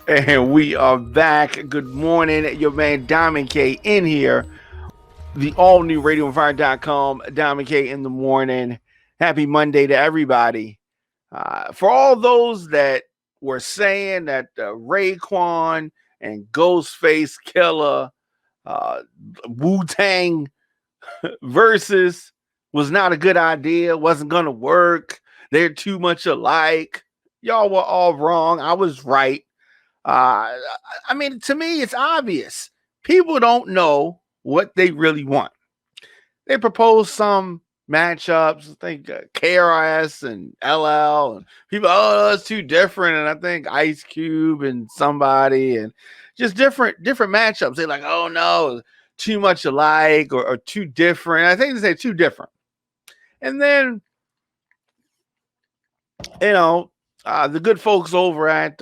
And we are back. Good morning. Your man Diamond K in here. The all new radioonfire.com. Diamond K in the morning. Happy Monday to everybody. For all those that were saying that Raekwon and Ghostface Killah, Wu Tang versus was not a good idea, wasn't going to work, they're too much alike. Y'all were all wrong. I was right. I mean, to me, it's obvious. People don't know what they really want. They propose some matchups. I think KRS and LL, and people, oh, it's too different. And I think Ice Cube and somebody, and just different matchups. They're like, oh no, too much alike or too different. I think they say too different. And then, the good folks over at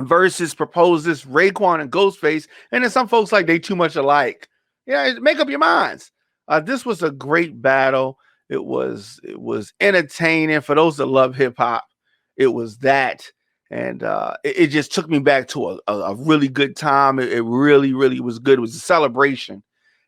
Verzuz proposed this Raekwon and Ghostface, and then some folks like they too much alike. Yeah, make up your minds. This was a great battle. It was entertaining for those that love hip hop. It was that, and it just took me back to a really good time. It really was good. It was a celebration,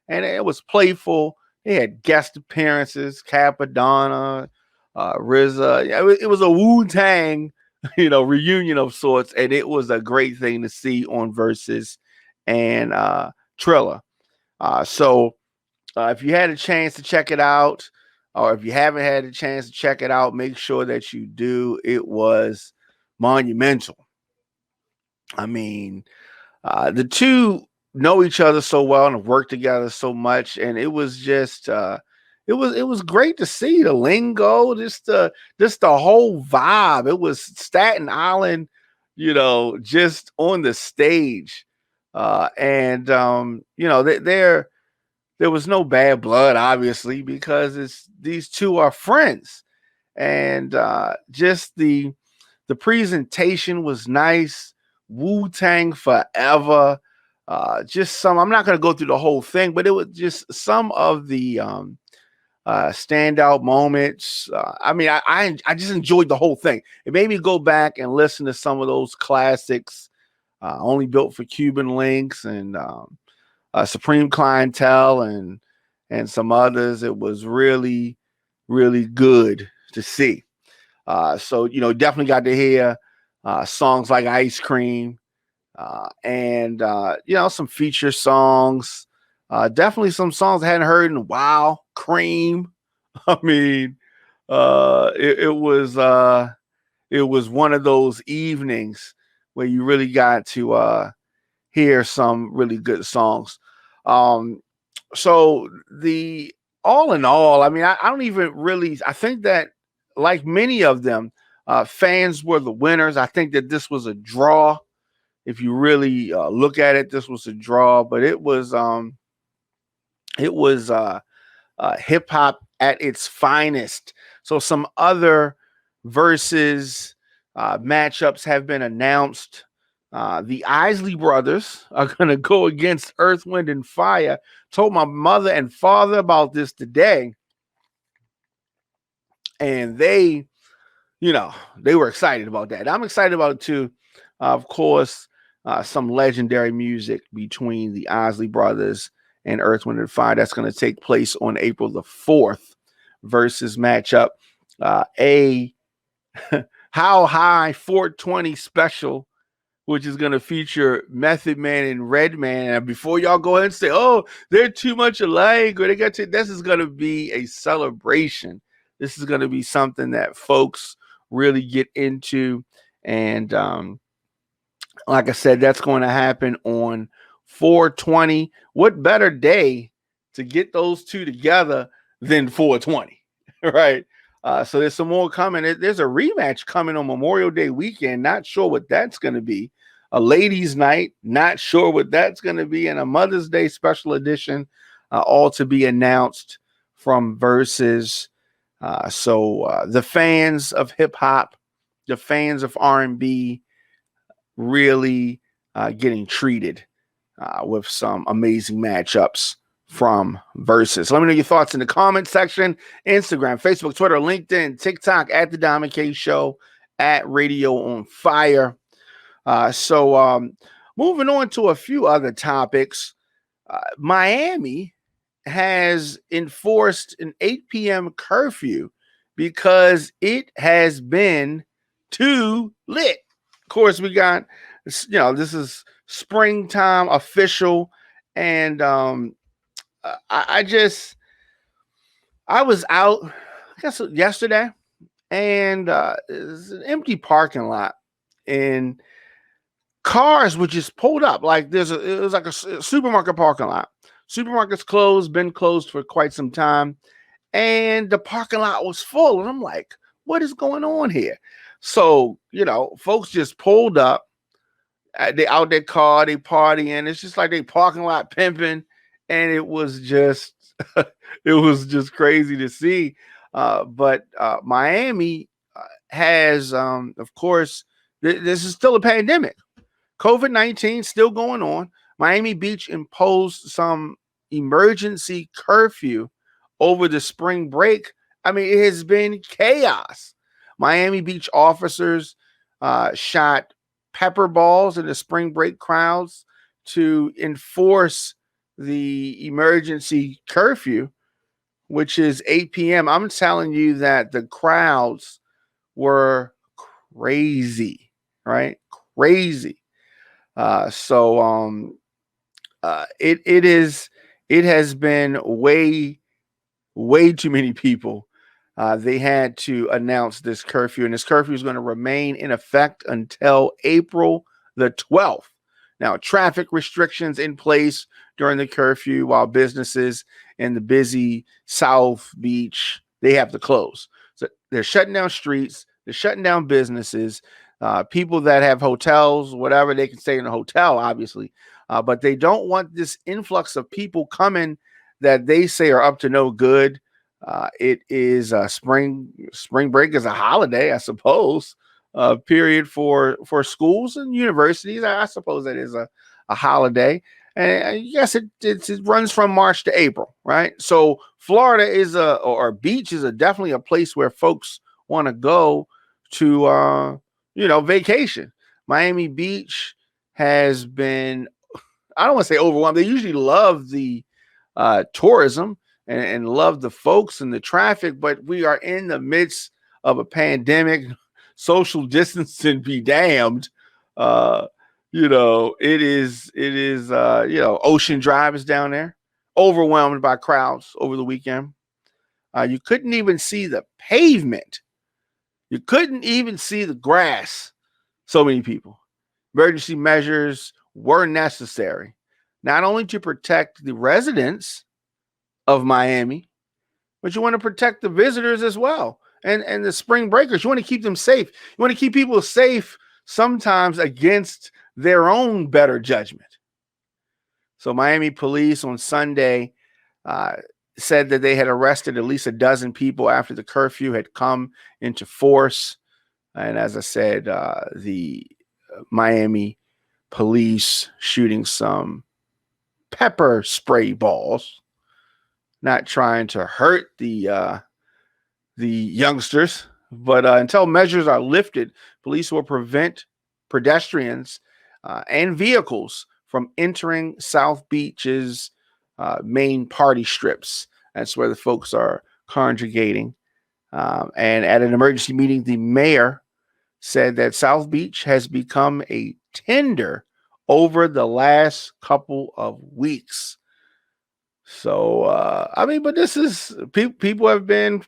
and it was playful. They had guest appearances, Capadonna, RZA. It was a Wu Tang reunion of sorts, and it was a great thing to see on Verzuz and Triller. So if you had a chance to check it out, or if you haven't had a chance to check it out, make sure that you do. It was monumental. I mean, the two know each other so well and have worked together so much, and it was just it was great to see the lingo, just the whole vibe. It was Staten Island, just on the stage, and there was no bad blood, obviously, because these two are friends, and just the presentation was nice. Wu Tang forever. Just some. I'm not going to go through the whole thing, but it was just some of the standout moments. I mean, I just enjoyed the whole thing. It made me go back and listen to some of those classics, Only Built for Cuban Links and Supreme Clientele and some others. It was really good to see. So definitely got to hear songs like Ice Cream and some feature songs. Definitely some songs I hadn't heard in a while. Cream. I mean, it was one of those evenings where you really got to hear some really good songs. So the all in all, I mean, I don't even really. I think that like many of them, fans were the winners. I think that this was a draw. If you really look at it, this was a draw, but it was hip hop at its finest. So some other versus matchups have been announced. The Isley brothers are going to go against Earth, Wind, and Fire. Told my mother and father about this today, and they were excited about that. I'm excited about it too. Of course, some legendary music between the Isley brothers and Earth, Wind, and Fire. That's going to take place on April the 4th. Versus matchup. A How High 420 special, which is going to feature Method Man and Redman. And before y'all go ahead and say, oh, they're too much alike, or this is going to be a celebration. This is going to be something that folks really get into. And like I said, that's going to happen on 420. What better day to get those two together than 420, right? So there's some more coming. There's a rematch coming on Memorial Day weekend. Not sure what that's going to be. A ladies' night. Not sure what that's going to be. And a Mother's Day special edition, all to be announced from Verzuz. So the fans of hip hop, the fans of R&B, really getting treated with some amazing matchups from Verzuz. Let me know your thoughts in the comment section. Instagram, Facebook, Twitter, LinkedIn, TikTok at The Diamond K Show, at Radio on Fire. So moving on to a few other topics, Miami has enforced an 8 p.m. curfew because it has been too lit. Of course, we got, this is springtime official. And I just, I was out, I guess yesterday, and it's an empty parking lot. And cars were just pulled up. Like it was like a supermarket parking lot. Supermarkets closed, been closed for quite some time, and the parking lot was full. And I'm like, what is going on here? So, folks just pulled up. They out their car, they partying. It's just like they parking lot pimping, and it was just, it was just crazy to see. But Miami has, of course, this is still a pandemic. COVID-19 still going on. Miami Beach imposed some emergency curfew over the spring break. I mean, it has been chaos. Miami Beach officers shot pepper balls in the spring break crowds to enforce the emergency curfew, which is 8 p.m. I'm telling you that the crowds were crazy, right? Crazy. It has been way too many people. They had to announce this curfew, and this curfew is going to remain in effect until April the 12th. Now, traffic restrictions in place during the curfew, while businesses in the busy South Beach, they have to close. So they're shutting down streets, they're shutting down businesses. People that have hotels, whatever, they can stay in a hotel, obviously. But they don't want this influx of people coming that they say are up to no good. It is spring break is a holiday, I suppose. Period for schools and universities. I suppose that is a holiday. And yes, it runs from March to April, right? So Florida is or beach is definitely a place where folks want to go to vacation. Miami Beach has been, I don't want to say overwhelmed. They usually love the tourism and love the folks and the traffic, but we are in the midst of a pandemic. Social distancing be damned. It is Ocean Drive is down there, overwhelmed by crowds over the weekend. You couldn't even see the pavement. You couldn't even see the grass. So many people. Emergency measures were necessary, not only to protect the residents of Miami, but you want to protect the visitors as well, and the spring breakers. You want to keep them safe. You want to keep people safe sometimes against their own better judgment. So Miami police on Sunday said that they had arrested at least a dozen people after the curfew had come into force. And as I said, the Miami police shooting some pepper spray balls, not trying to hurt the youngsters, but until measures are lifted, police will prevent pedestrians and vehicles from entering South Beach's main party strips. That's where the folks are congregating. And at an emergency meeting, the mayor said that South Beach has become a tender over the last couple of weeks. So, but this is people have been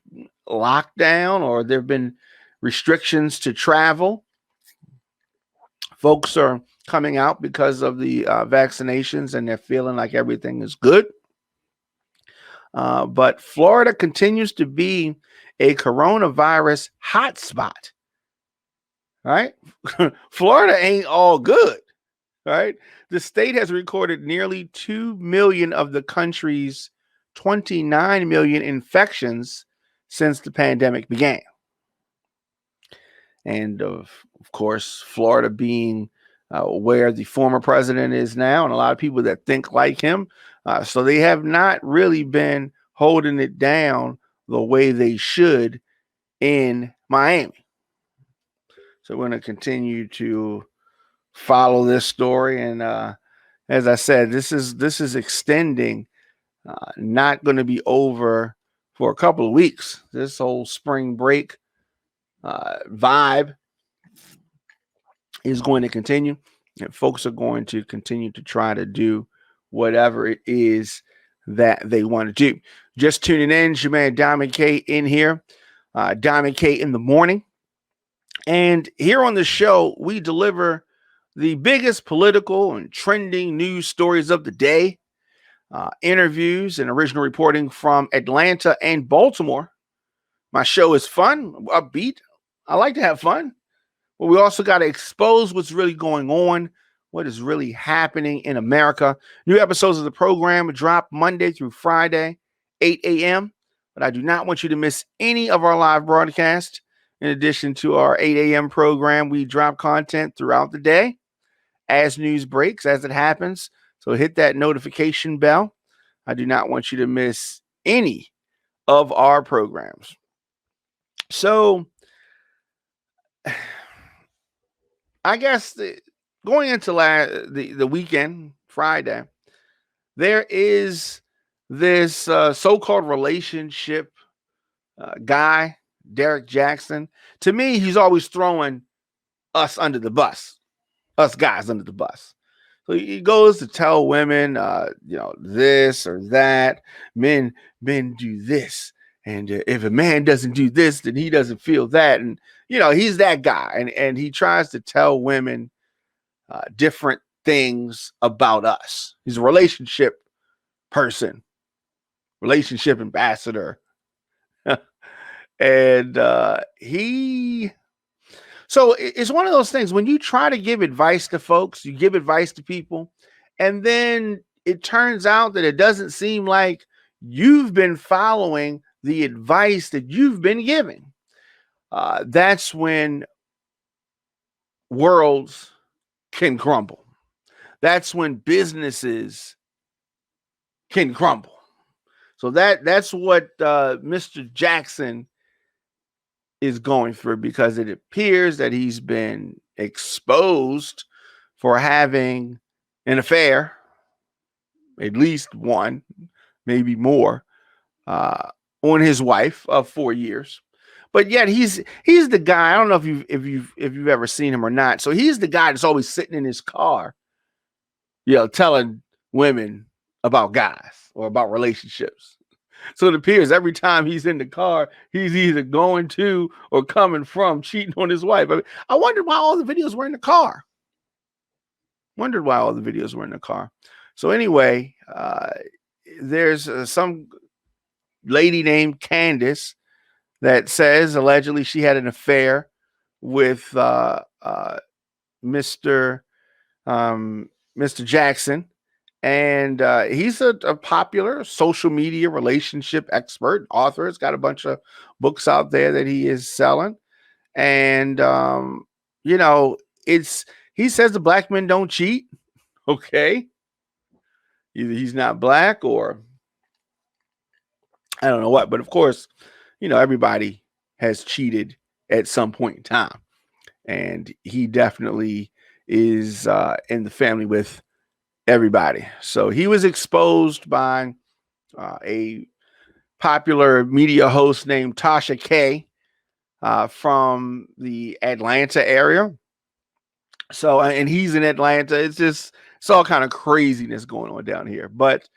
locked down, or there have been restrictions to travel. Folks are coming out because of the vaccinations, and they're feeling like everything is good. But Florida continues to be a coronavirus hotspot. Right? Florida ain't all good. Right? The state has recorded nearly 2 million of the country's 29 million infections since the pandemic began. And of course, Florida being where the former president is now, and a lot of people that think like him. So they have not really been holding it down the way they should in Miami. So we're going to continue to follow this story. And as I said, this is extending, not going to be over for a couple of weeks. This whole spring break vibe is going to continue, and folks are going to continue to try to do whatever it is that they want to do. Just tuning in, it's your man Diamond K in here, Diamond K in the morning. And here on the show, we deliver the biggest political and trending news stories of the day, interviews and original reporting from Atlanta and Baltimore. My show is fun, upbeat. I like to have fun. But we also got to expose what's really going on, what is really happening in America. New episodes of the program drop Monday through Friday, 8 a.m. But I do not want you to miss any of our live broadcasts. In addition to our 8 a.m. program, we drop content throughout the day as news breaks, as it happens. So hit that notification bell. I do not want you to miss any of our programs. So I guess going into the weekend, Friday, there is this so-called relationship guy, Derrick Jaxn. To me, he's always throwing us under the bus, us guys under the bus. So he goes to tell women, this or that. Men do this, and if a man doesn't do this, then he doesn't feel that. And he's that guy, and he tries to tell women different things about us. He's a relationship person, relationship ambassador, and So it's one of those things when you try to give advice to folks, you give advice to people, and then it turns out that it doesn't seem like you've been following the advice that you've been giving. That's when worlds can crumble. That's when businesses can crumble. So that's what Mr. Jaxn is going through, because it appears that he's been exposed for having an affair, at least one, maybe more, on his wife of 4 years. But yet he's the guy. I don't know if you've ever seen him or not. So he's the guy that's always sitting in his car, telling women about guys or about relationships. So it appears every time he's in the car, he's either going to or coming from cheating on his wife. I wondered why all the videos were in the car. So anyway, there's some lady named Candace that says allegedly she had an affair with Mr. Jaxn. And he's a popular social media relationship expert, author. He's got a bunch of books out there that he is selling. And, he says the black men don't cheat. Okay. Either he's not black or I don't know what. But of course, everybody has cheated at some point in time. And he definitely is in the family with everybody. So he was exposed by a popular media host named Tasha K from the Atlanta area. So, and he's in Atlanta. It's all kind of craziness going on down here. But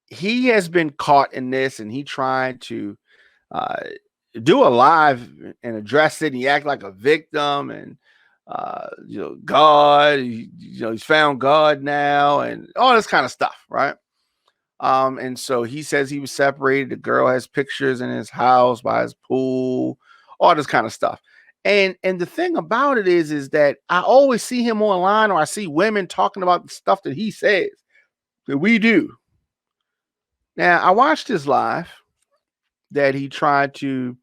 he has been caught in this, and he tried to do a live and address it. And he acted like a victim, and God, he's found God now, and all this kind of stuff, right? And so he says he was separated. The girl has pictures in his house by his pool, all this kind of stuff. And the thing about it is that I always see him online, or I see women talking about the stuff that he says that we do. Now, I watched his live that he tried to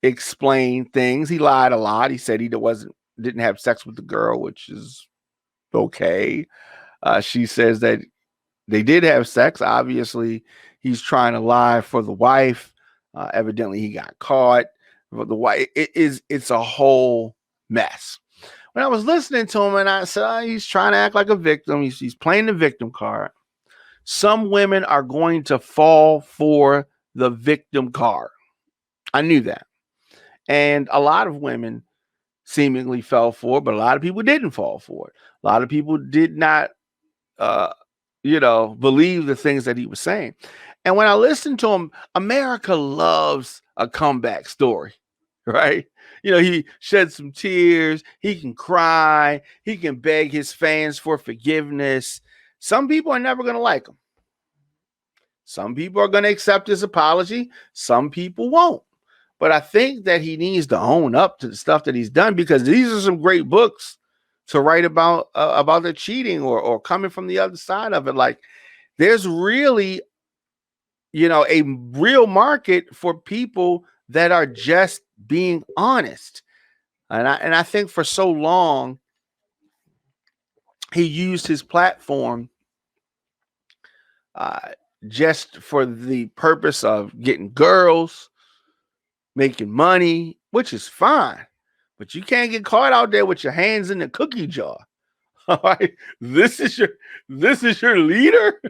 explain things. He lied a lot. He said he didn't have sex with the girl, which is okay. She says that they did have sex. Obviously, he's trying to lie for the wife. Evidently, he got caught. But the wife, it's a whole mess. when I was listening to him, and I said, he's trying to act like a victim. He's playing the victim card. Some women are going to fall for the victim card. I knew that. And a lot of women seemingly fell for it, but a lot of people didn't fall for it. A lot of people did not, believe the things that he was saying. And when I listened to him, America loves a comeback story, right? He shed some tears. He can cry. He can beg his fans for forgiveness. Some people are never going to like him. Some people are going to accept his apology. Some people won't. But I think that he needs to own up to the stuff that he's done, because these are some great books to write about the cheating or coming from the other side of it. Like, there's really, a real market for people that are just being honest. And I think for so long, he used his platform just for the purpose of getting girls, making money, which is fine, but you can't get caught out there with your hands in the cookie jar. All right, this is your leader.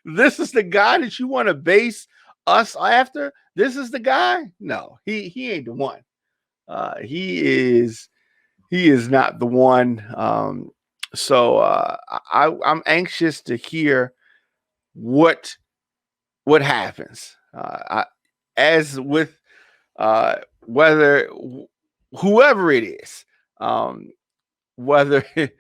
This is the guy that you want to base us after. This is the guy. No, he ain't the one. He is not the one. So I'm anxious to hear what happens. As with whether whoever it is, whether it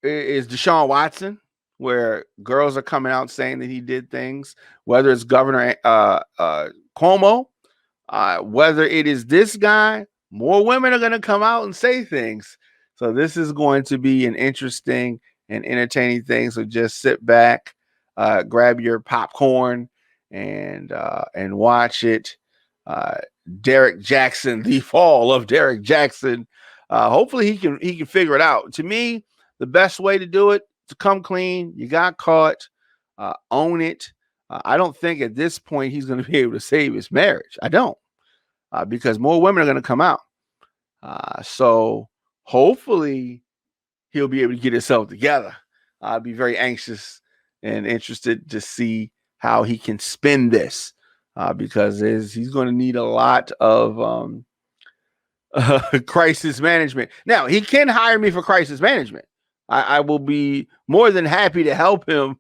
is Deshaun Watson, where girls are coming out saying that he did things, whether it's Governor Cuomo, whether it is this guy, more women are going to come out and say things. So this is going to be an interesting and entertaining thing. So just sit back, grab your popcorn, and watch it. Derrick Jaxn, the fall of Derrick Jaxn. Hopefully he can figure it out. To me, the best way to do it, to come clean. You got caught, own it. I don't think at this point he's going to be able to save his marriage. I don't, because more women are going to come out. So hopefully he'll be able to get himself together. I'll be very anxious and interested to see how he can spin this, because he's going to need a lot of crisis management. Now, he can hire me for crisis management. I will be more than happy to help him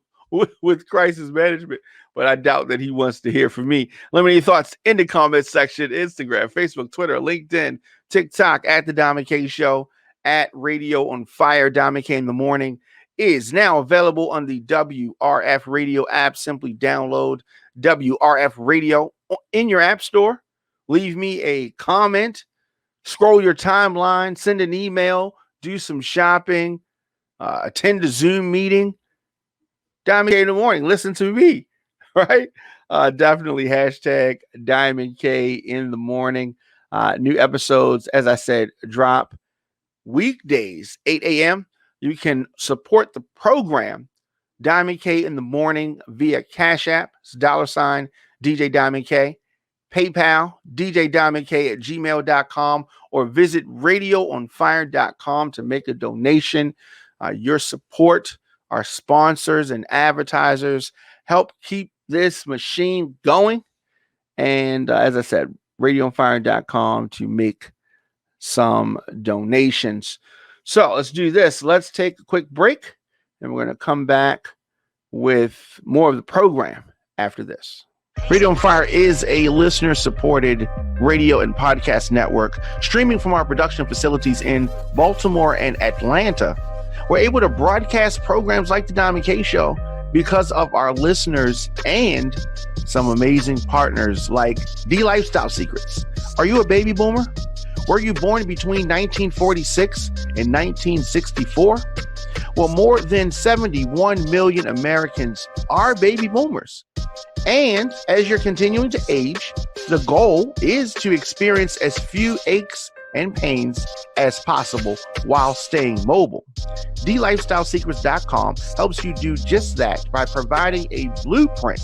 with crisis management, but I doubt that he wants to hear from me. Let me know your thoughts in the comments section. Instagram, Facebook, Twitter, LinkedIn, TikTok, at The Diamond K Show, at Radio on Fire. Diamond K in the Morning is now available on the WRF Radio app. Simply download WRF Radio in your app store. Leave me a comment, scroll your timeline, send an email, do some shopping, attend a Zoom meeting. Diamond K in the Morning. Listen to me, right? Definitely hashtag Diamond K in the Morning. New episodes, as I said, drop weekdays, 8 a.m. You can support the program, Diamond K in the Morning, via Cash App, $ DJ Diamond K, PayPal, djdiamondk@gmail.com, or visit radioonfire.com to make a donation. Your support, our sponsors and advertisers, help keep this machine going. And as I said, radioonfire.com to make some donations. So let's do this. Let's take a quick break, and we're going to come back with more of the program after this. Radio on Fire is a listener-supported radio and podcast network streaming from our production facilities in Baltimore and Atlanta. We're able to broadcast programs like The Diamond K Show because of our listeners and some amazing partners like The Lifestyle Secrets. Are you a baby boomer? Were you born between 1946 and 1964? Well, more than 71 million Americans are baby boomers. And as you're continuing to age, the goal is to experience as few aches and pains as possible while staying mobile. TheLifestyleSecrets.com helps you do just that by providing a blueprint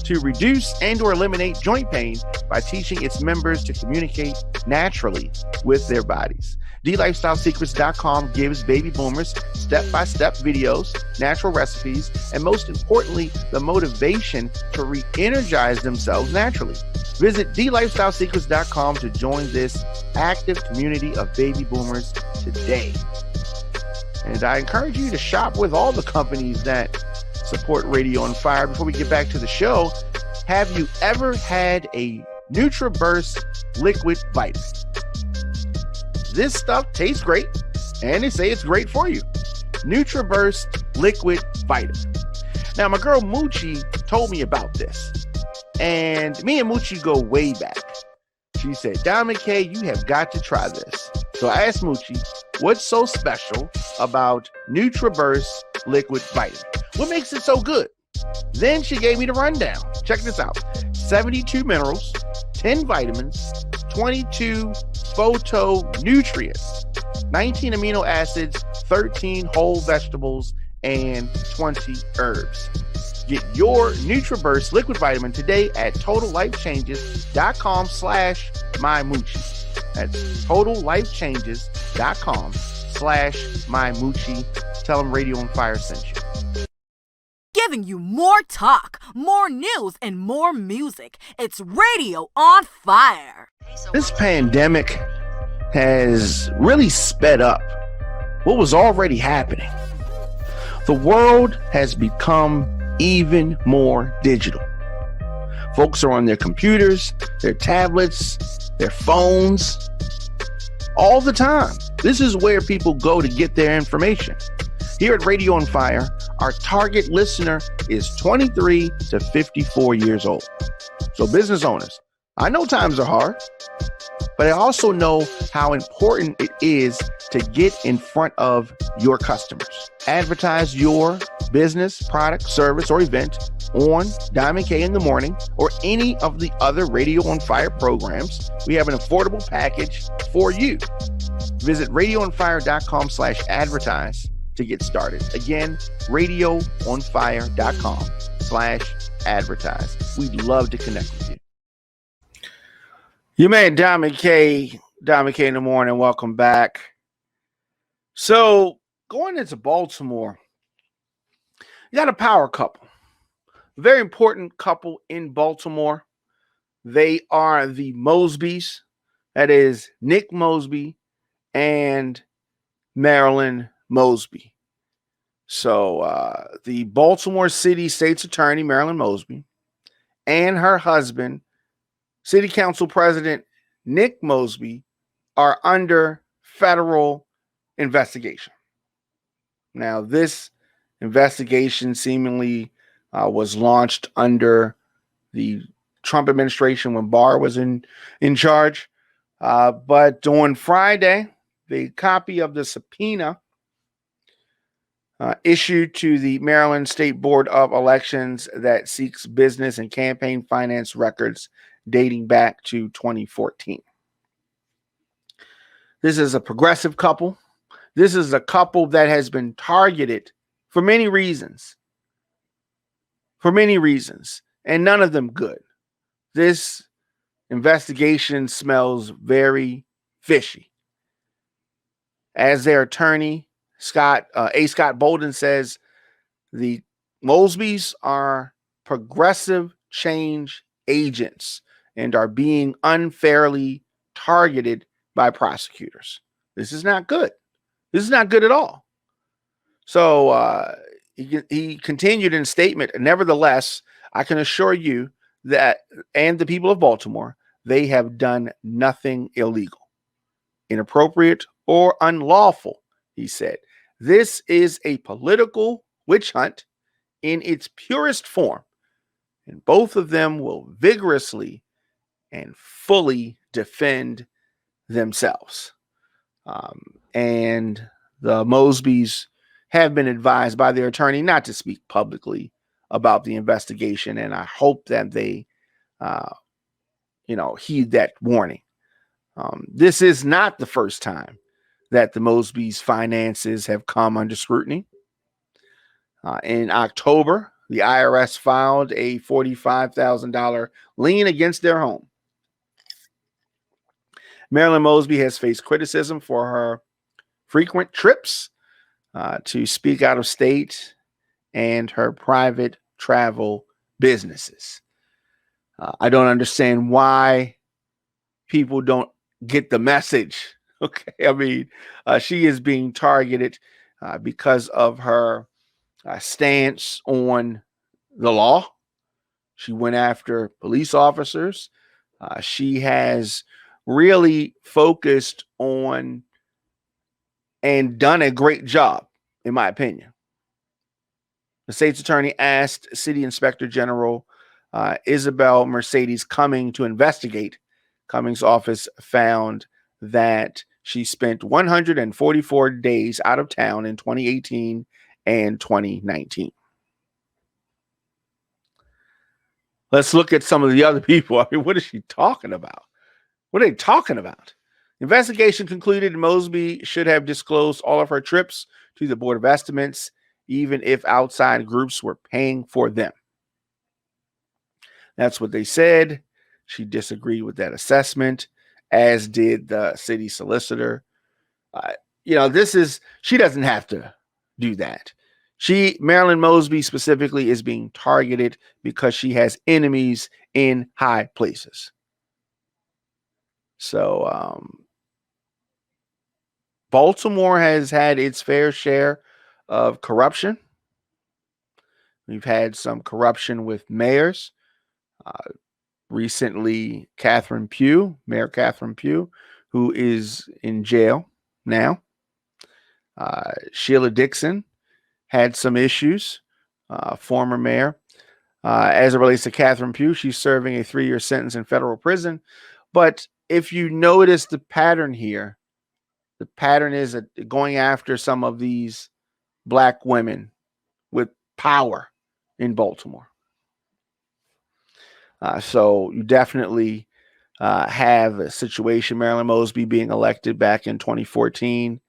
to reduce and or eliminate joint pain by teaching its members to communicate naturally with their bodies. DLifestyleSecrets.com gives baby boomers step-by-step videos, natural recipes, and most importantly, the motivation to re-energize themselves naturally. Visit DLifestyleSecrets.com to join this active community of baby boomers today. And I encourage you to shop with all the companies that support Radio on Fire. Before we get back to the show, have you ever had a NutriBurst liquid vitamin? This stuff tastes great, and they say it's great for you. NutriBurst liquid vitamin. Now, my girl Moochie told me about this, and me and Moochie go way back. She said, Diamond K, you have got to try this. So I asked Moochie, what's so special about NutriBurst liquid vitamin? What makes it so good? Then she gave me the rundown. Check this out. 72 minerals, 10 vitamins, 22 phytonutrients, 19 amino acids, 13 whole vegetables, and 20 herbs. Get your NutriBurst liquid vitamin today at totallifechanges.com/mymoochie. That's totallifechanges.com/mymoochie. Tell them Radio on Fire sent you. Giving you more talk, more news, and more music. It's Radio on Fire. This pandemic has really sped up what was already happening. The world has become even more digital. Folks are on their computers, their tablets, their phones, all the time. This is where people go to get their information. Here at Radio on Fire, our target listener is 23 to 54 years old. So business owners, I know times are hard, but I also know how important it is to get in front of your customers. Advertise your business, product, service, or event on Diamond K in the Morning or any of the other Radio on Fire programs. We have an affordable package for you. Visit radioonfire.com/advertise to get started. Again, radioonfire.com/advertise. We'd love to connect with you. Your man Diamond K in the Morning. Welcome back. So going into Baltimore, you got a power couple, a very important couple in Baltimore. They are the Mosbys. That is Nick Mosb and Marilyn Mosb. So the Baltimore City State's Attorney, Marilyn Mosb, and her husband, City Council President Nick Mosb, are under federal investigation. Now, this investigation seemingly was launched under the Trump administration when Barr was in charge. But on Friday, the copy of the subpoena issued to the Maryland State Board of Elections that seeks business and campaign finance records dating back to 2014. This is a progressive couple. This is a couple that has been targeted for many reasons. And none of them good. This investigation smells very fishy. As their attorney, Scott Bolden, says, the Mosbys are progressive change agents and are being unfairly targeted by prosecutors. This is not good. This is not good at all. So he continued in a statement, nevertheless, I can assure you that, and the people of Baltimore, they have done nothing illegal, inappropriate, or unlawful, he said. This is a political witch hunt in its purest form, and both of them will vigorously and fully defend themselves. And the Mosbys have been advised by their attorney not to speak publicly about the investigation, and I hope that they, heed that warning. This is not the first time that the Mosbys' finances have come under scrutiny. In October, the IRS filed a $45,000 lien against their home. Marilyn Mosb has faced criticism for her frequent trips to speak out of state and her private travel businesses. I don't understand why people don't get the message. Okay. I mean, she is being targeted because of her stance on the law. She went after police officers. She has really focused on and done a great job, in my opinion. The state's attorney asked City Inspector General Isabel Mercedes Cumming to investigate. Cumming's office found that she spent 144 days out of town in 2018 and 2019. Let's look at some of the other people. I mean, what is she talking about? What are they talking about? Investigation concluded Mosb should have disclosed all of her trips to the Board of Estimates, even if outside groups were paying for them. That's what they said. She disagreed with that assessment, as did the city solicitor. She doesn't have to do that. Marilyn Mosb specifically is being targeted because she has enemies in high places. So Baltimore has had its fair share of corruption. We've had some corruption with mayors. Recently, Mayor Catherine Pugh, who is in jail now. Sheila Dixon had some issues, former mayor. As it relates to Catherine Pugh, she's serving a 3-year sentence in federal prison. But if you notice the pattern here, the pattern is that going after some of these Black women with power in Baltimore. So you definitely have a situation, Marilyn Mosb being elected back in 2014,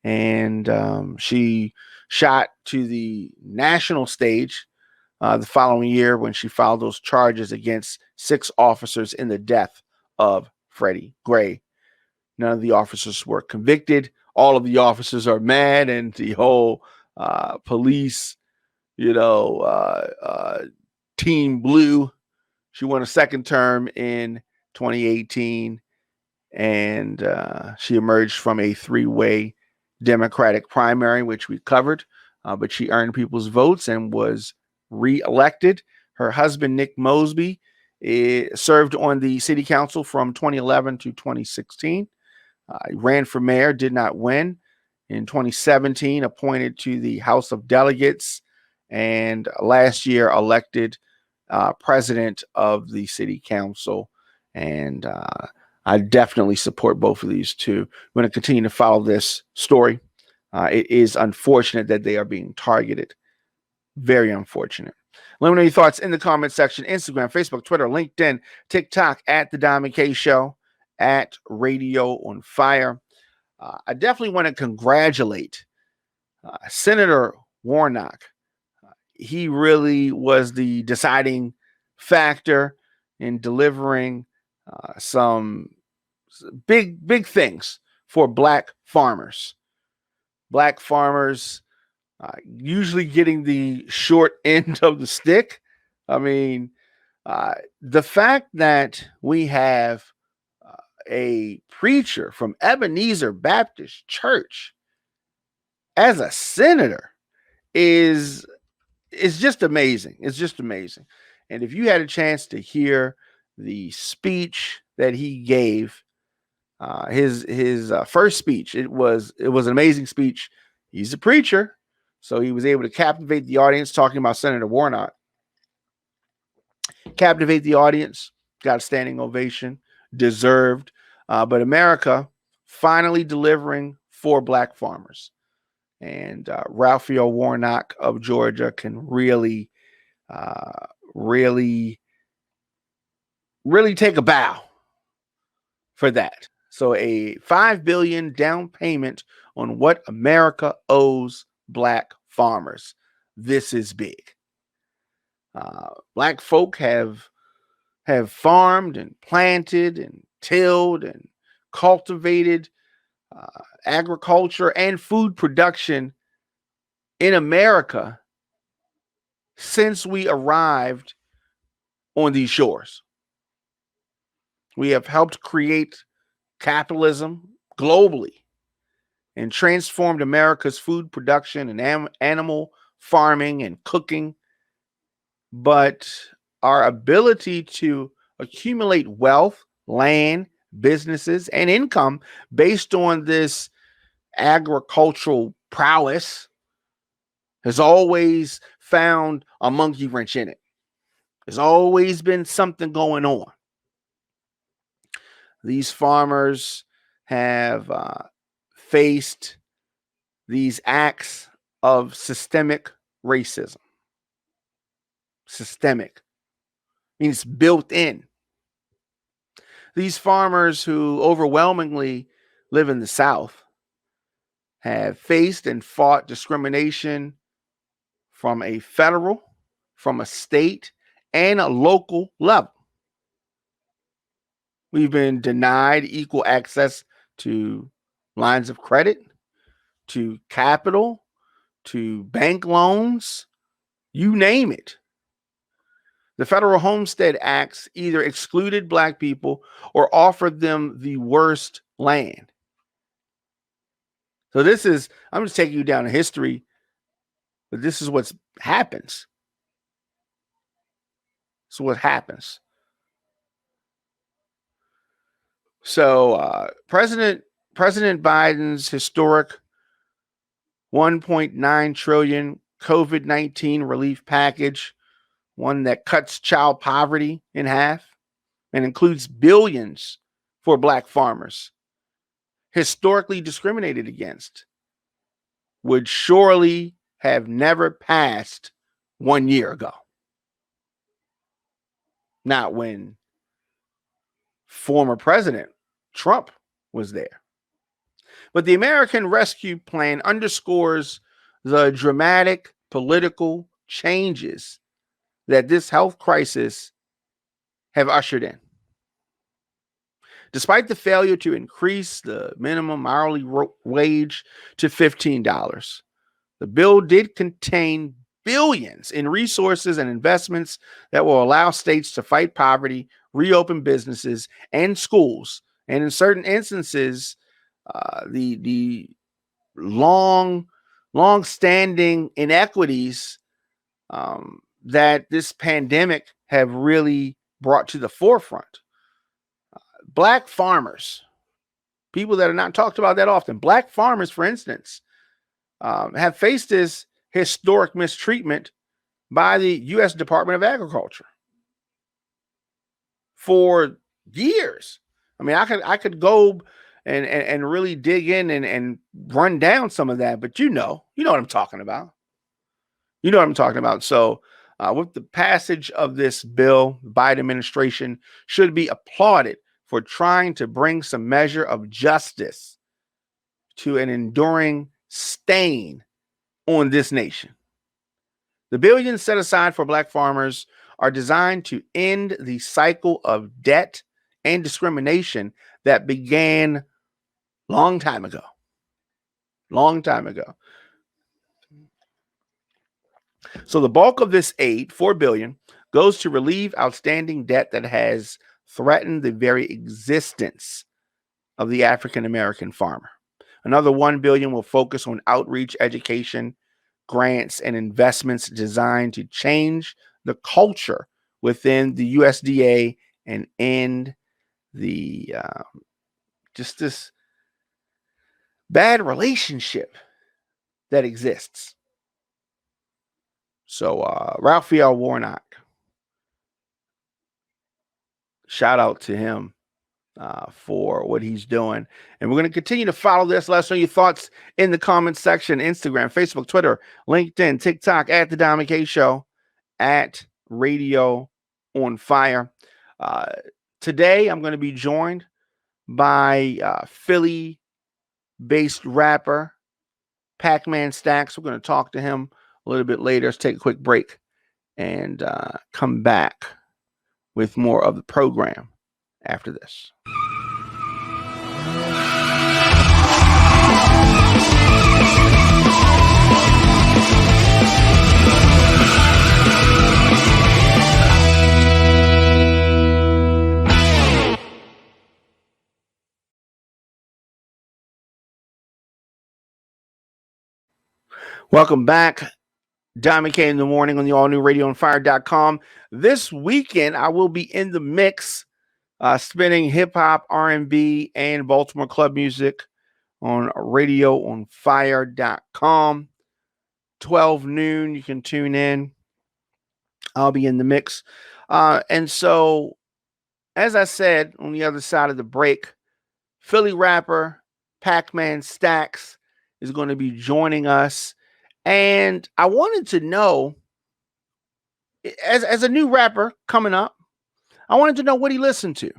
and she shot to the national stage the following year when she filed those charges against 6 officers in the death of Freddie Gray. None of the officers were convicted. All of the officers are mad, and the whole police, team blue. She won a second term in 2018, and she emerged from a 3-way Democratic primary, which we covered, but she earned people's votes and was reelected. Her husband, Nick Mosb, served on the city council from 2011 to 2016. He ran for mayor, did not win. In 2017, appointed to the House of Delegates, and last year elected president of the city council. And I definitely support both of these two. We're going to continue to follow this story. It is unfortunate that they are being targeted. Very unfortunate. Let me know your thoughts in the comment section. Instagram, Facebook, Twitter, LinkedIn, TikTok, at The Diamond K Show, at Radio on Fire. I definitely want to congratulate Senator Warnock. He really was the deciding factor in delivering some big things for Black farmers. Black farmers usually getting the short end of the stick. I mean, the fact that we have a preacher from Ebenezer Baptist Church as a senator is just amazing. It's just amazing. And if you had a chance to hear the speech that he gave, his first speech, it was an amazing speech. He's a preacher, so he was able to captivate the audience talking about Senator Warnock. Captivate the audience, got a standing ovation, deserved. But America finally delivering for Black farmers. And Raphael Warnock of Georgia can really take a bow for that. So a $5 billion down payment on what America owes Black farmers. This is big. Black folk have farmed and planted and tilled and cultivated agriculture and food production in America since we arrived on these shores. We have helped create capitalism globally and transformed America's food production and animal farming and cooking. But our ability to accumulate wealth, land, businesses, and income based on this agricultural prowess has always found a monkey wrench in it. There's always been something going on. These farmers have faced these acts of systemic racism. Systemic means built in. These farmers who overwhelmingly live in the South have faced and fought discrimination from a federal, from a state, and a local level. We've been denied equal access to lines of credit, to capital, to bank loans, you name it. The Federal Homestead Acts either excluded Black people or offered them the worst land. So this is, I'm just taking you down in history, but this is what happens. So what happens? So President Biden's historic 1.9 trillion COVID-19 relief package, one that cuts child poverty in half and includes billions for Black farmers, historically discriminated against, would surely have never passed 1 year ago. Not when former President Trump was there. But the American Rescue Plan underscores the dramatic political changes that this health crisis have ushered in. Despite the failure to increase the minimum hourly wage to $15, the bill did contain billions in resources and investments that will allow states to fight poverty, reopen businesses and schools, and in certain instances, the long-standing inequities that this pandemic have really brought to the forefront. Black farmers, people that are not talked about that often, Black farmers, for instance, have faced this historic mistreatment by the U.S. Department of Agriculture for years. I mean, I could go and really dig in and run down some of that, but you know what I'm talking about. You know what I'm talking about. So with the passage of this bill, the Biden administration should be applauded for trying to bring some measure of justice to an enduring stain on this nation. The billions set aside for Black farmers are designed to end the cycle of debt and discrimination that began long time ago. So the bulk of this aid, $4 billion, goes to relieve outstanding debt that has threatened the very existence of the African American farmer. Another $1 billion will focus on outreach, education, grants, and investments designed to change the culture within the USDA and end the just this bad relationship that exists. So Raphael Warnock, shout out to him for what he's doing. And we're going to continue to follow this. Let us know your thoughts in the comments section, Instagram, Facebook, Twitter, LinkedIn, TikTok, at The Dom K Show, at Radio on Fire. Today, I'm going to be joined by Philly-based rapper Packman Stackz. We're going to talk to him a little bit later. Let's take a quick break and come back with more of the program after this. Welcome back. Diamond K in the morning on the all new radioonfire.com. This weekend, I will be in the mix, spinning hip hop, R&B, and Baltimore Club music on radioonfire.com. 12 noon, you can tune in. I'll be in the mix. And so, as I said on the other side of the break, Philly rapper Packman Stackz is going to be joining us. And I wanted to know, as a new rapper coming up, I wanted to know what he listened to.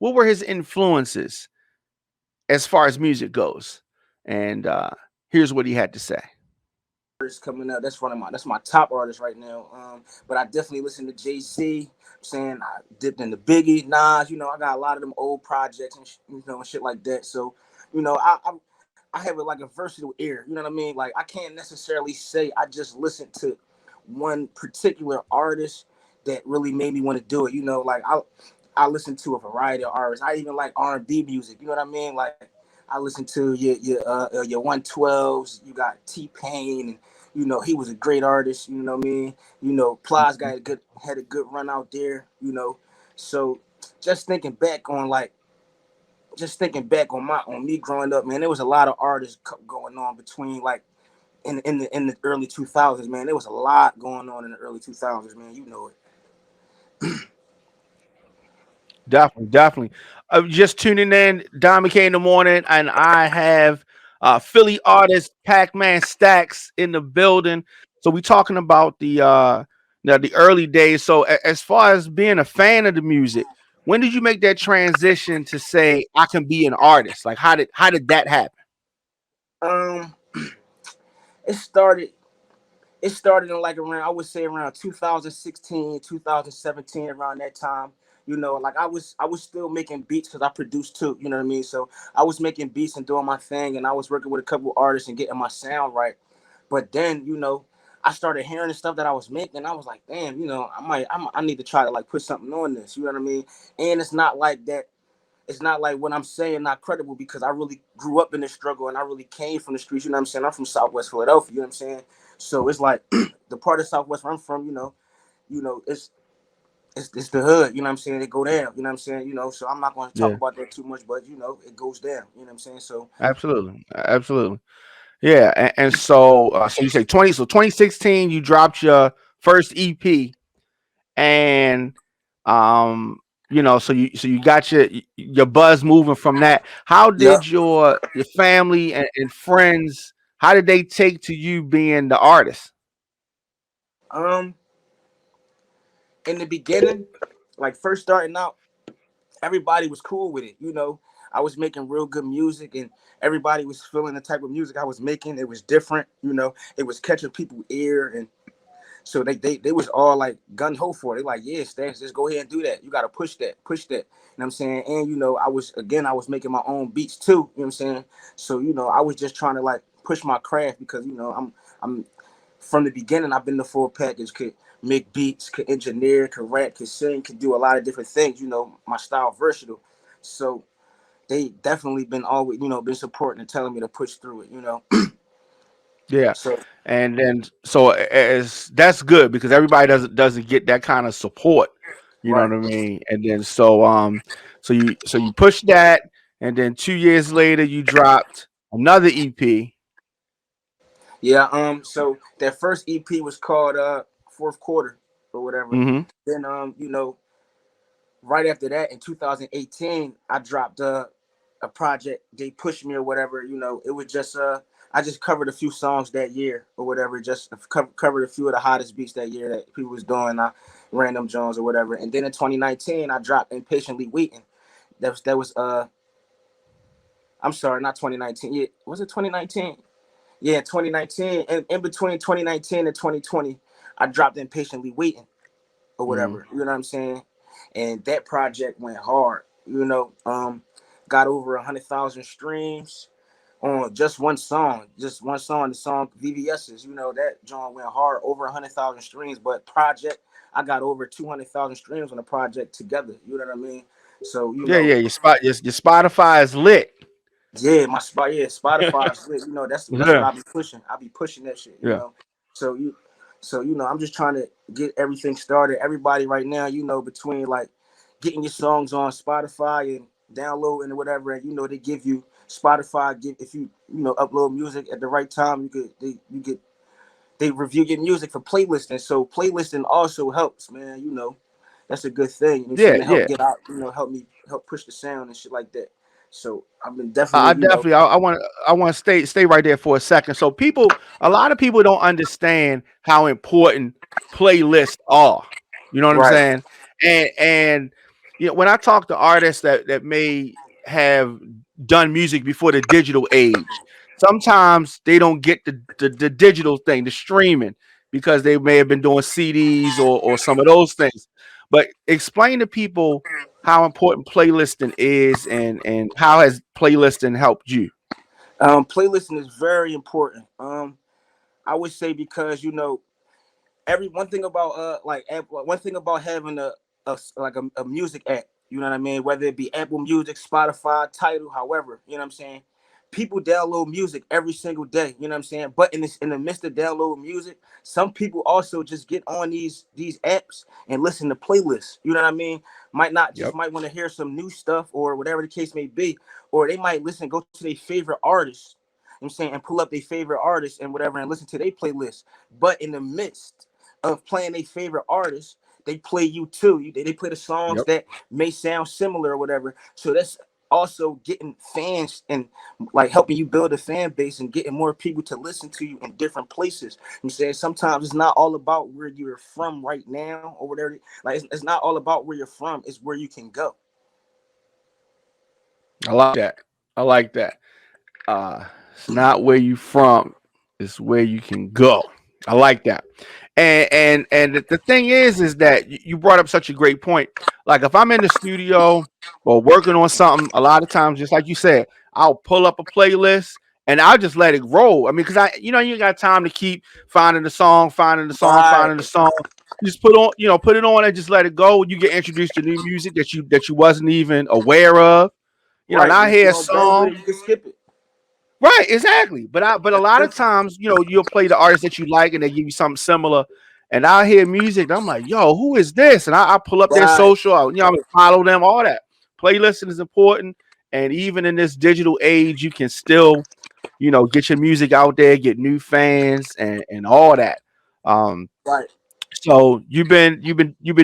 What were his influences as far as music goes? And here's what he had to say. Coming up. That's my top artist right now. But I definitely listen to Jay-Z. I'm saying I dipped into Biggie, Nas. I got a lot of them old projects and and shit like that. So, I have like a versatile ear. You know what I mean? Like I can't necessarily say I just listen to one particular artist that really made me want to do it. Like I listen to a variety of artists. I even like R&B music. You know what I mean? Like I listen to your 112s. You got T-Pain, and he was a great artist. You know what I mean? Plies had a good run out there. So just thinking back on on me growing up, man, there was a lot of artists going on between like in the early 2000s, man. There was a lot going on in the early 2000s, man. You know it. Definitely, definitely. Just tuning in, Don McKay in the morning, and I have Philly artist Packman Stackz in the building. So we talking about the early days. So as far as being a fan of the music, when did you make that transition to say I can be an artist? Like how did that happen? Um, it started. It started in like around, I would say around 2016, 2017, around that time. Like I was still making beats because I produced too. You know what I mean? So I was making beats and doing my thing, and I was working with a couple artists and getting my sound right. But then, I started hearing the stuff that I was making. I was like, damn, I need to try to like put something on this. You know what I mean? And it's not like that. It's not like what I'm saying not credible because I really grew up in the struggle and I really came from the streets. You know what I'm saying? I'm from Southwest Philadelphia. You know what I'm saying? So it's like the part of Southwest where I'm from. It's the hood. You know what I'm saying? It go down. You know what I'm saying? So I'm not going to talk Yeah, about that too much, but it goes down. You know what I'm saying? So absolutely, absolutely. Yeah, and so so you say 2016 you dropped your first EP, and um so you got your buzz moving from that. How yeah. did your family and friends, how did they take to you being the artist? Um, in the beginning, like first starting out, everybody was cool with it. I was making real good music, and everybody was feeling the type of music I was making. It was different. It was catching people's ear, and so they was all like gun ho for it. They like, yeah, Stacks, just go ahead and do that. You gotta push that. You know what I'm saying? And I was making my own beats too. You know what I'm saying? So I was just trying to like push my craft because I'm from the beginning. I've been the full package. Could make beats, could engineer, could rap, could sing, could do a lot of different things. My style versatile. So they definitely been always been supporting and telling me to push through it. Yeah. So And then so as that's good because everybody doesn't get that kind of support, you know right. what I mean? And then so you push that, and then 2 years later you dropped another EP. Yeah, so that first EP was called Fourth Quarter or whatever. Mm-hmm. Then right after that in 2018, I dropped a project. They pushed me or whatever. It was just I just covered a few songs that year or whatever. Just covered a few of the hottest beats that year that people was doing. Random Jones or whatever. And then in 2019, I dropped Impatiently Waiting. That was I'm sorry, not 2019. Yeah, was it 2019? Yeah, 2019, and in between 2019 and 2020, I dropped Impatiently Waiting or Mm-hmm. whatever. You know what I'm saying? And that project went hard. Got over 100,000 streams on just one song. The song VVS's. That John went hard, over 100,000 streams. But project, I got over 200,000 streams on the project together. You know what I mean? So Yeah, yeah. Your Spotify is lit. Yeah, my spot. Yeah, Spotify is lit. That's what Yeah, I be pushing. I be pushing that shit. yeah. So I'm just trying to get everything started. Everybody right now, between like getting your songs on Spotify and downloading or whatever, and they give you Spotify. Give if you upload music at the right time, they review your music for playlisting. So playlisting also helps, man. That's a good thing. Yeah, To help yeah. get out. Help push the sound and shit like that. So I've been I definitely, definitely I want to stay right there for a second. So a lot of people don't understand how important playlists are. You know what I'm right. saying? And when I talk to artists that may have done music before the digital age, sometimes they don't get the digital thing, the streaming, because they may have been doing CDs or some of those things. But explain to people how important playlisting is and how has playlisting helped you. Playlisting is very important. I would say because every one thing about one thing about having a music app, you know what I mean, whether it be Apple Music, Spotify, Tidal, however, you know what I'm saying, people download music every single day, you know what I'm saying, but in the midst of downloading music, some people also just get on these apps and listen to playlists, you know what I mean, Yep. might want to hear some new stuff or whatever the case may be, or they might go to their favorite artist, you know what I'm saying, and pull up their favorite artist and whatever and listen to their playlist. But in the midst of playing their favorite artists, they play you too. They play the songs Yep. that may sound similar or whatever. So that's also getting fans and like helping you build a fan base and getting more people to listen to you in different places. You say sometimes it's not all about where you're from right now or whatever. Like it's not all about where you're from. It's where you can go. I like that. I like that. It's not where you from, it's where you can go. I like that. And the thing is that you brought up such a great point. Like if I'm in the studio or working on something, a lot of times, just like you said, I'll pull up a playlist and I'll just let it roll. I mean, because you got time to keep finding the song, finding the song, Right, finding the song. You just put it on and just let it go. You get introduced to new music that you wasn't even aware of. And right. I And if you hear a don't bang with song. it, you can skip it. Right, exactly. But a That's lot of perfect. times, you'll play the artist that you like and they give you something similar. And I hear music, and I'm like, yo, who is this? And I pull up their Right, social, I follow them, all that. Playlisting is important. And even in this digital age, you can still, get your music out there, get new fans and all that. Um, right. so you've been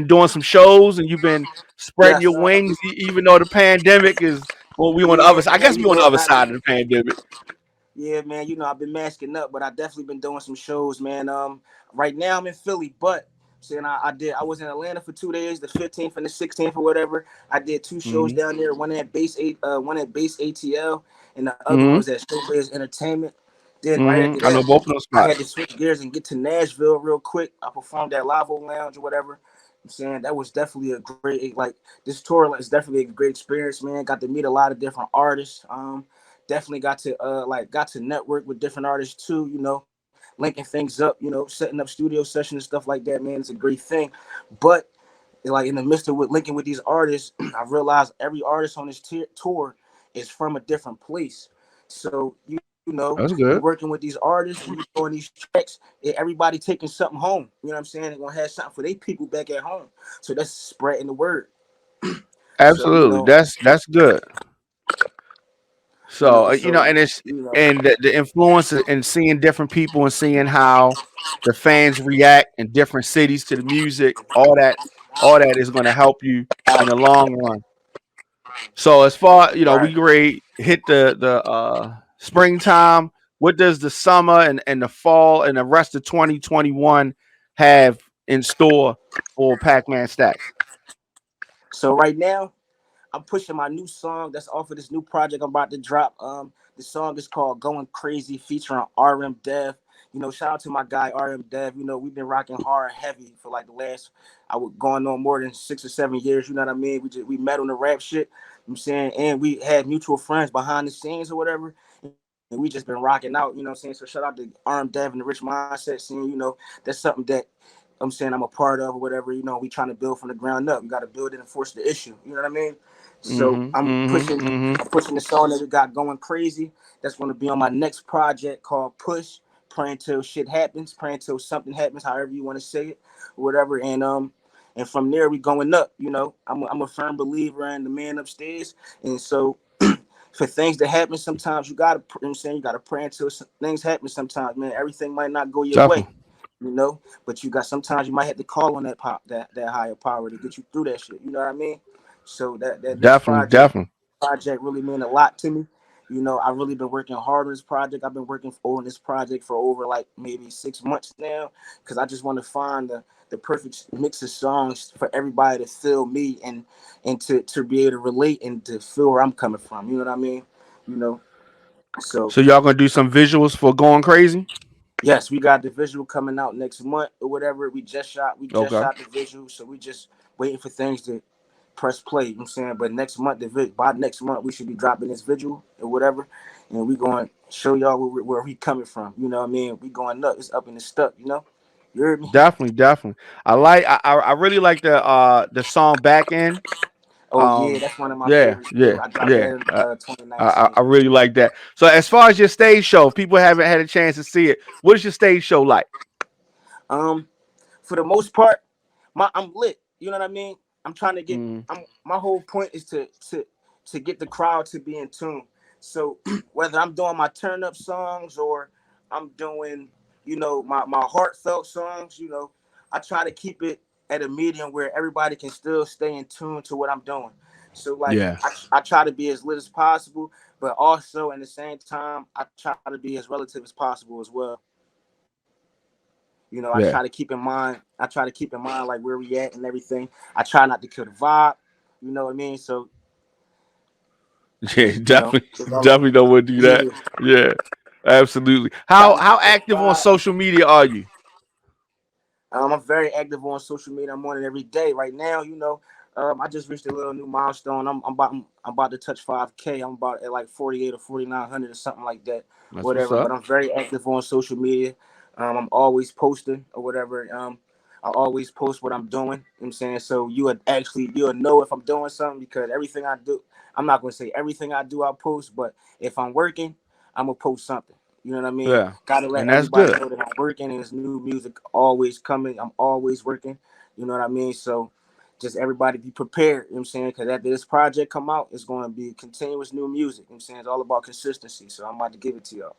doing some shows and you've been spreading Yes. your wings, even though the pandemic is well, we on the other Yeah, side. I man. guess we on the other side of the pandemic. Yeah, man. I've been masking up, but I definitely been doing some shows, man. Right now I'm in Philly, but saying I was in Atlanta for 2 days, the 15th and the 16th or whatever. I did two shows Hmm. down there, one at Base ATL, and the other one Hmm. was at Showbiz Entertainment. Then right Hmm. after I know that, both of those I had to spots. switch gears and get to Nashville real quick. I performed at Lavo Lounge or whatever. I'm saying that was definitely a great this tour is definitely a great experience, man. Got to meet a lot of different artists. Definitely got to network with different artists too, linking things up, setting up studio sessions and stuff like that, man. It's a great thing. But like in the midst of linking with these artists, I realized every artist on this tour is from a different place. So That's you good. working with these artists and you doing these tracks, everybody taking something home. You know what I'm saying? They're gonna have something for their people back at home. So that's spreading the word. So Absolutely. That's good. So so and it's you know, and the influence and seeing different people and seeing how the fans react in different cities to the music, all that is going to help you in the long run. So as far right. we grade hit the springtime. What does the summer and the fall and the rest of 2021 have in store for Pac-Man Stackz? So right now, I'm pushing my new song that's off of this new project I'm about to drop. The song is called "Going Crazy" featuring RM Dev. Shout out to my guy RM Dev. We've been rocking hard, heavy for like the last, I would going on more than 6 or 7 years. You know what I mean? We met on the rap shit. I'm saying, and we had mutual friends behind the scenes or whatever. And we just been rocking out. You know what I'm saying? So shout out to RM Dev and the Rich Mindset scene. That's something that I'm saying I'm a part of or whatever. We trying to build from the ground up. We got to build it and force the issue. You know what I mean? So Mm-hmm. Mm-hmm. Mm-hmm. I'm pushing the song that we got going crazy. That's going to be on my next project called Push. Praying till shit happens, praying till something happens, however you want to say it, or whatever. And from there we going up. I'm a firm believer in the man upstairs, and so for things to happen, sometimes you gotta, I'm saying, you gotta pray until things happen. Sometimes, man, everything might not go your way, Definitely. but you got, sometimes you might have to call on that higher power to get you through that shit. You know what I mean? So that this Definitely. Definitely. project really mean a lot to me. I really been working hard on this project. I've been working on this project for over like maybe 6 months now, because I just want to find the perfect mix of songs for everybody to feel me, and to be able to relate and to feel where I'm coming from. You know what I mean? You know, so So y'all gonna do some visuals for Going Crazy? yes, we got the visual coming out next month or whatever. We just Okay. shot the visual, so we just waiting for things to press play. You know what I'm saying? But next month, by next month, we should be dropping this visual or whatever, and we going to show y'all where we coming from. You know what I mean? We going up. It's up in the stuck. You heard me? Definitely. Definitely. I really like the song Back End. Oh yeah, that's one of my Yeah. favorites too. Yeah. I dropped Yeah. that in I 2019. I really like that. So as far as your stage show, if people haven't had a chance to see it, what is your stage show like? Um, for the most part, I'm lit. You know what I mean? I'm trying to get. Mm, My whole point is to get the crowd to be in tune. So whether I'm doing my turn up songs or I'm doing, my heartfelt songs, I try to keep it at a medium where everybody can still stay in tune to what I'm doing. So like yeah. I try to be as lit as possible, but also in the same time I try to be as relative as possible as well. I try Yeah. to keep in mind. I try to keep in mind like where we at and everything. I try not to kill the vibe. You know what I mean? So Yeah. Definitely. it's all Definitely don't want to do that. yeah. Yeah. Absolutely. Try How not to how kill the active on vibe. social media are you? I'm very active on social media. I'm on it every day. Right now, I just reached a little new milestone. I'm about to touch 5K. I'm about at like 48 or 4900 or something like that, That's what's whatever. But up. I'm very active on social media. I'm always posting or whatever. I always post what I'm doing. You know what I'm saying? So you'll know if I'm doing something, because everything I do, I'm not gonna say everything I do I post, but if I'm working, I'm gonna post something. You know what I mean? Yeah. Gotta let And that's everybody good. know that I'm working and there's new music always coming. I'm always working. You know what I mean? So just everybody be prepared. You know what I'm saying? Because after this project come out, it's going to be continuous new music. You know what I'm saying? It's all about consistency. So I'm about to give it to y'all.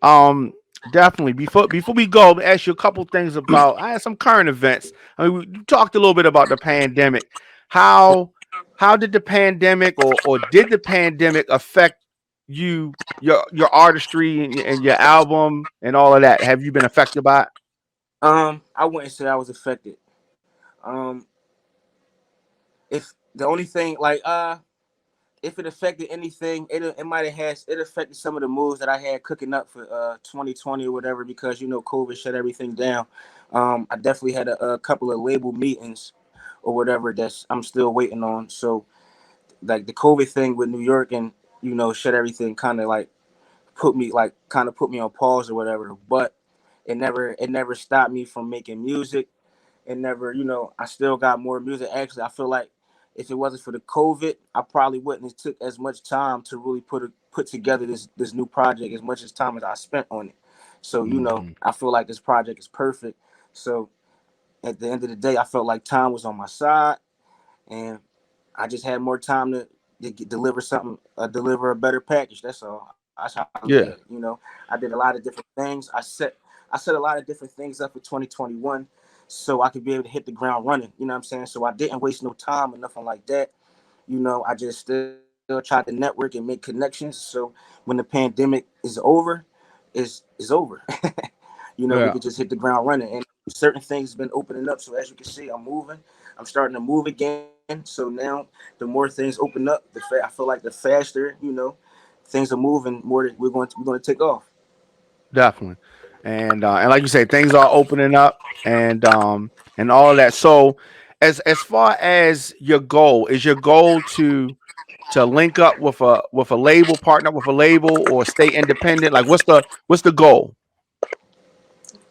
Um, Definitely. Before we go, let me ask you a couple things about I had some current events. I mean, we talked a little bit about the pandemic. How how did the pandemic or did the pandemic affect your artistry and your album and all of that? Have you been affected by it? I wouldn't say I was affected. Um, if the only thing like if it affected anything, it might have had it affected some of the moves that I had cooking up for 2020 or whatever, because COVID shut everything down. I definitely had a couple of label meetings or whatever that's I'm still waiting on. So like the COVID thing with New York and shut everything, kind of like put me on pause or whatever. But it never stopped me from making music. It never, I still got more music. Actually, I feel like if it wasn't for the COVID, I probably wouldn't have took as much time to really put together this new project, as much as time as I spent on it. So Hmm. I feel like this project is perfect. So at the end of the day, I felt like time was on my side, and I just had more time to deliver something, deliver a better package. That's all. That's how I look at it. Yeah, I did a lot of different things. I set a lot of different things up for 2021, so I could be able to hit the ground running. You know what I'm saying? So I didn't waste no time or nothing like that. I just still tried to network and make connections. So when the pandemic is over, is over. We could yeah, just hit the ground running. And certain things have been opening up. So as you can see, I'm moving. I'm starting to move again. So now the more things open up, I feel like the faster, things are moving more. We're going to take off. definitely. And like you say, things are opening up and all of that. So as far as your goal, is your goal to link up with a label, partner with a label, or stay independent? Like what's the goal?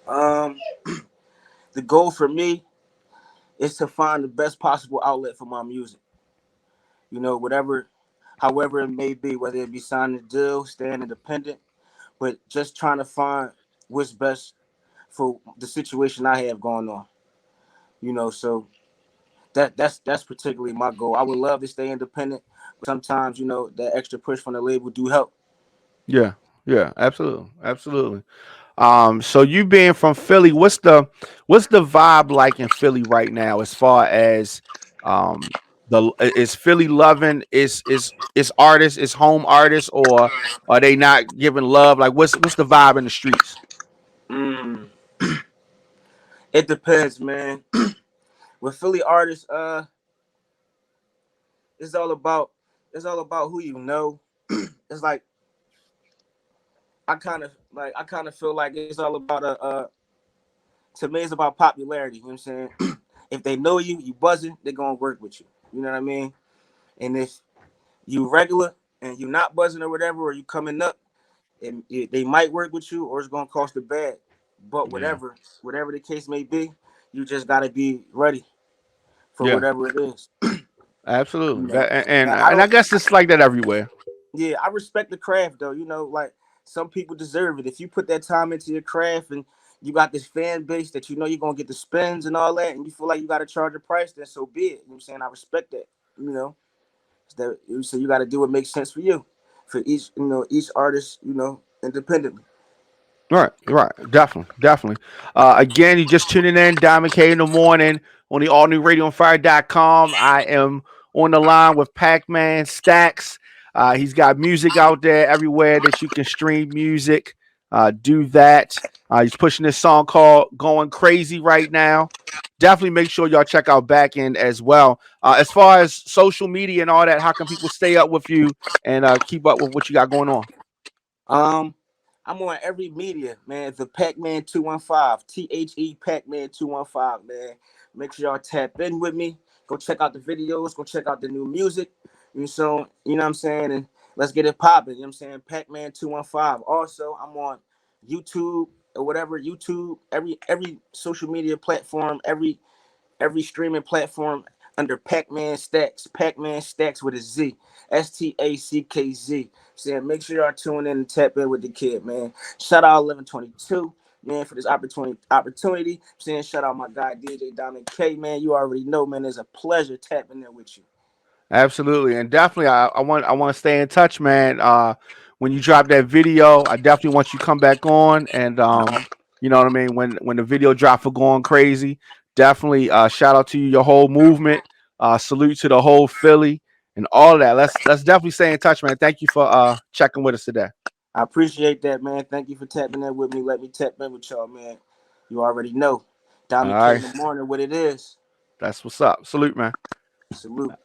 Um, the the goal for me is to find the best possible outlet for my music. You know, however it may be, whether it be signing a deal, staying independent, but just trying to find what's best for the situation I have going on. You know, so that's particularly my goal. I would love to stay independent, but sometimes, you know, that extra push from the label do help. Yeah, yeah, absolutely, absolutely. So you being from Philly, what's the vibe like in Philly right now as far as the is Philly loving is artists, is home artists, or are they not giving love? Like what's the vibe in the streets? Mm, it depends, man. With Philly artists, it's all about who you know. It's like I kind of feel like it's all about to me it's about popularity. You know what I'm saying? If they know you, you buzzing, they're gonna work with you. You know what I mean? And if you regular and you not buzzing or whatever, or you coming up, and they might work with you, or it's gonna cost a bag. But Yeah, whatever the case may be, you just gotta be ready for yeah, whatever it is. You absolutely. know, That and now I and I don't. guess it's like that everywhere. Yeah, I respect the craft though. You know, like some people deserve it. If you put that time into your craft and you got this fan base that you know you're gonna get the spins and all that, and you feel like you gotta charge a price, then so be it. You know what I'm saying? I respect that. You know, so you gotta do what makes sense for you, for each artist, independently. Right, right. Definitely, definitely. Again, you just tuning in, Diamond K in the morning on the all new radioonfire.com. I am on the line with Packman Stackz. He's got music out there everywhere that you can stream music. Do that. He's pushing this song called Going Crazy right now. Definitely make sure y'all check out back end as well. As far as social media and all that, how can people stay up with you and keep up with what you got going on? Um, I'm on every media, man. The Packman 215, Packman 215, man. Make sure y'all tap in with me. Go check out the videos. Go check out the new music. You know what I'm saying? And let's get it popping. You know what I'm saying? Packman 215. Also, I'm on YouTube or whatever. YouTube, every social media platform, every streaming platform under Packman Stackz. Packman Stackz with a Z. Stackz. Saying make sure y'all tune in and tap in with the kid, man. Shout out 1122, man, for this opportunity. Saying shout out my guy DJ Diamond K, man. You already know, man. It's a pleasure tapping in with you. Absolutely, and definitely, I want to stay in touch, man. When you drop that video, I definitely want you to come back on, and you know what I mean. When the video drop for Going Crazy, definitely shout out to you, your whole movement. Salute to the whole Philly and all of that. Let's definitely stay in touch, man. Thank you for checking with us today. I appreciate that, man. Thank you for tapping in with me. Let me tap in with y'all, man. You already know. All Diamond K in right, the morning, what it is. that's what's up. Salute, man. Salute.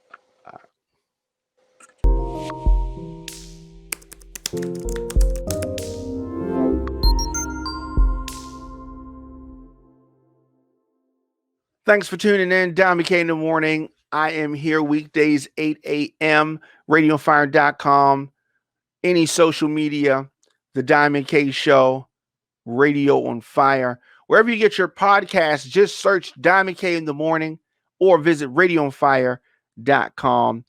Thanks for tuning in. Diamond K in the morning. I am here weekdays 8 a.m. RadioFire.com. Any social media, The Diamond K Show, Radio on Fire. Wherever you get your podcast, just search Diamond K in the morning or visit radioonfire.com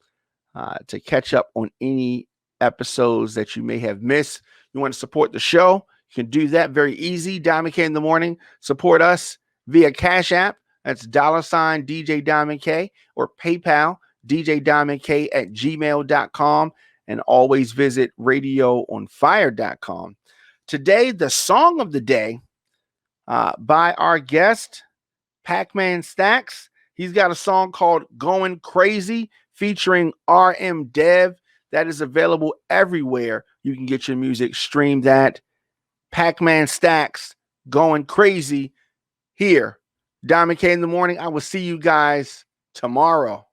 to catch up on any episodes that you may have missed. You want to support the show? You can do that very easy. Diamond K in the morning. Support us via Cash App. That's $ DJ Diamond K or PayPal, DJ Diamond K at gmail.com. And always visit radioonfire.com. Today, the song of the day by our guest, Packman Stackz. He's got a song called Going Crazy featuring RM Dev that is available everywhere. You can get your music streamed at Packman Stackz, Going Crazy here. Diamond K in the morning. I will see you guys tomorrow.